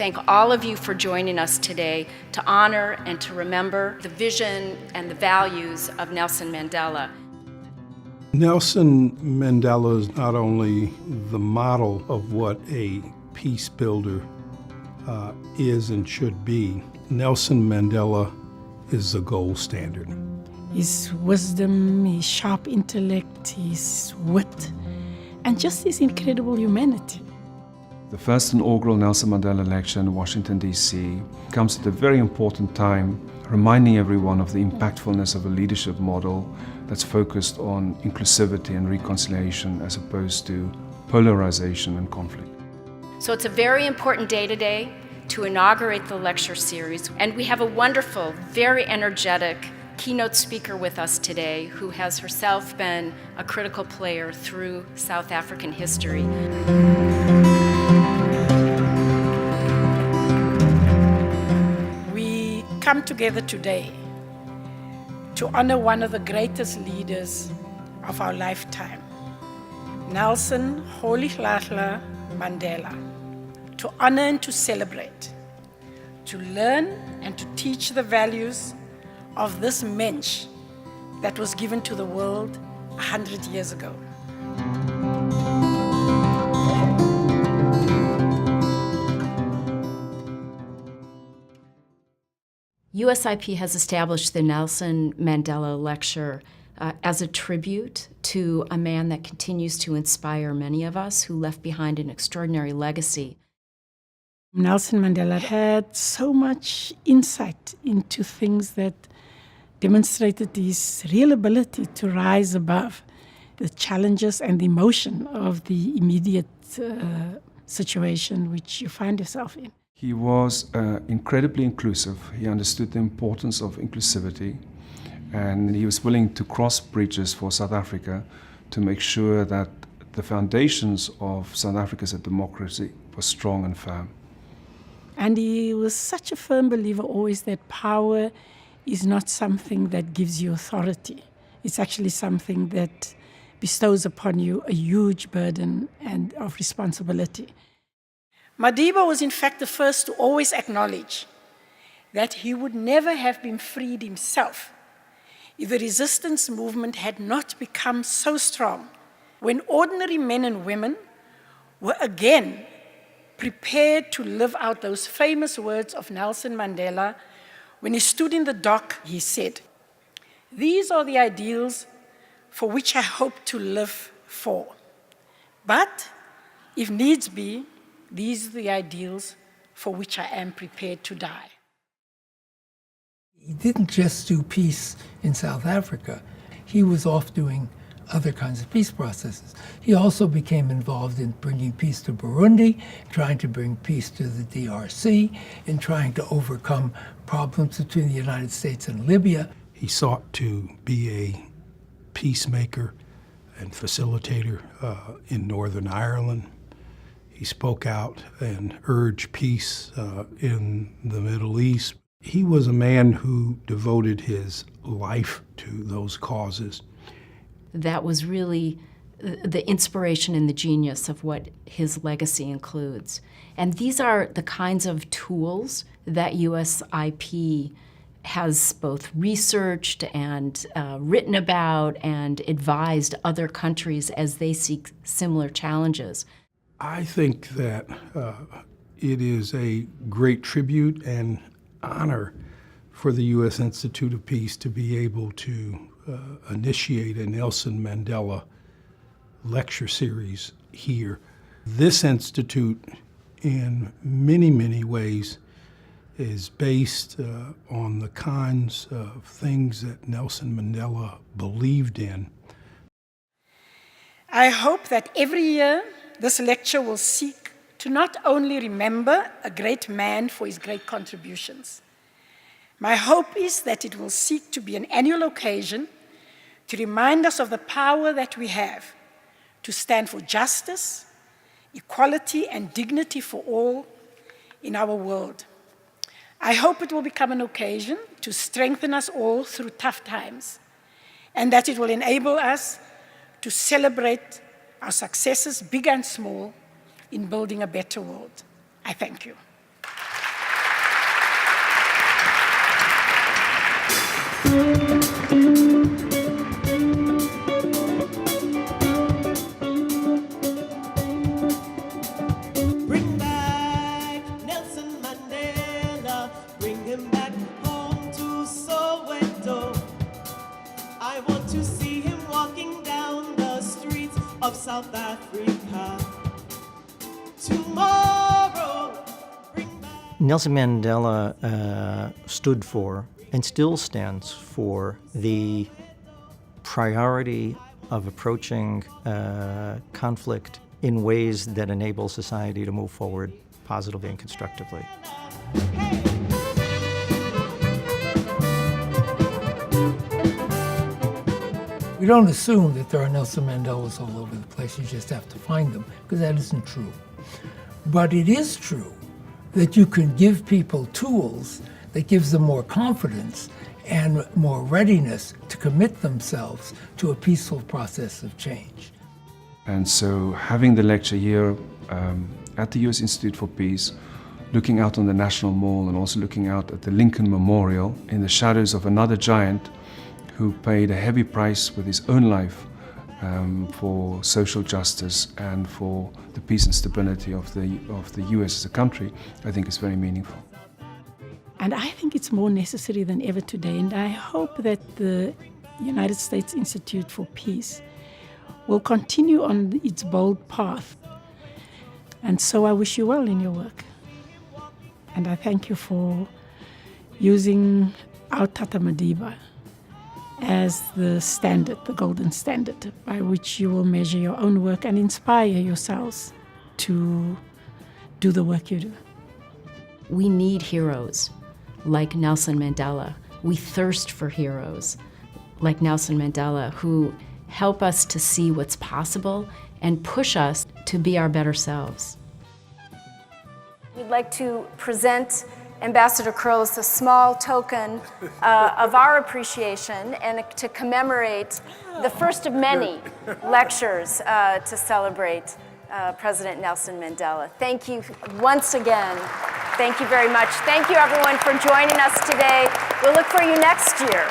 thank all of you for joining us today to honor and to remember the vision and the values of Nelson Mandela. Nelson Mandela is not only the model of what a peace builder is and should be. Nelson Mandela is the gold standard. His wisdom, his sharp intellect, his wit, and just his incredible humanity. The first inaugural Nelson Mandela Lecture in Washington, D.C. comes at a very important time, reminding everyone of the impactfulness of a leadership model that's focused on inclusivity and reconciliation as opposed to polarization and conflict. So it's a very important day today to inaugurate the lecture series, and we have a wonderful, very energetic keynote speaker with us today who has herself been a critical player through South African history. We come together today to honor one of the greatest leaders of our lifetime, Nelson Rolihlahla Mandela. To honor and to celebrate, to learn and to teach the values of this mensch that was given to the world 100 years ago. USIP has established the Nelson Mandela Lecture as a tribute to a man that continues to inspire many of us, who left behind an extraordinary legacy. Nelson Mandela had so much insight into things that demonstrated his real ability to rise above the challenges and the emotion of the immediate situation which you find yourself in. He was incredibly inclusive. He understood the importance of inclusivity, and he was willing to cross bridges for South Africa to make sure that the foundations of South Africa's democracy were strong and firm. And he was such a firm believer always that power is not something that gives you authority. It's actually something that bestows upon you a huge burden and of responsibility. Madiba was in fact the first to always acknowledge that he would never have been freed himself if the resistance movement had not become so strong when ordinary men and women were again prepared to live out those famous words of Nelson Mandela. When he stood in the dock, he said, "These are the ideals for which I hope to live for. But if needs be, these are the ideals for which I am prepared to die." He didn't just do peace in South Africa. He was off doing other kinds of peace processes. He also became involved in bringing peace to Burundi, trying to bring peace to the DRC, in trying to overcome problems between the United States and Libya. He sought to be a peacemaker and facilitator in Northern Ireland. He spoke out and urged peace in the Middle East. He was a man who devoted his life to those causes. That was really the inspiration and the genius of what his legacy includes. And these are the kinds of tools that USIP has both researched and written about and advised other countries as they seek similar challenges. I think that it is a great tribute and honor for the U.S. Institute of Peace to be able to initiate a Nelson Mandela lecture series here. This institute, in many, many ways, is based on the kinds of things that Nelson Mandela believed in. I hope that every year this lecture will seek to not only remember a great man for his great contributions. My hope is that it will seek to be an annual occasion to remind us of the power that we have to stand for justice, equality, and dignity for all in our world. I hope it will become an occasion to strengthen us all through tough times, and that it will enable us to celebrate our successes, big and small, in building a better world. I thank you. Bring back Nelson Mandela, bring him back home to Soweto. I want to see him walking down the streets of South Africa. Tomorrow, bring back. Nelson Mandela stood for, and still stands for, the priority of approaching conflict in ways that enable society to move forward positively and constructively. We don't assume that there are Nelson Mandelas all over the place. You just have to find them, because that isn't true. But it is true that you can give people tools that gives them more confidence and more readiness to commit themselves to a peaceful process of change. And so having the lecture here at the US Institute for Peace, looking out on the National Mall and also looking out at the Lincoln Memorial in the shadows of another giant who paid a heavy price with his own life for social justice and for the peace and stability of the US as a country, I think is very meaningful. And I think it's more necessary than ever today. And I hope that the United States Institute for Peace will continue on its bold path. And so I wish you well in your work. And I thank you for using our Tata Madiba as the standard, the golden standard, by which you will measure your own work and inspire yourselves to do the work you do. We need heroes like Nelson Mandela. We thirst for heroes like Nelson Mandela who help us to see what's possible and push us to be our better selves. We'd like to present Ambassador Curls a small token of our appreciation and to commemorate the first of many lectures to celebrate President Nelson Mandela. Thank you once again. Thank you very much. Thank you everyone for joining us today. We'll look for you next year.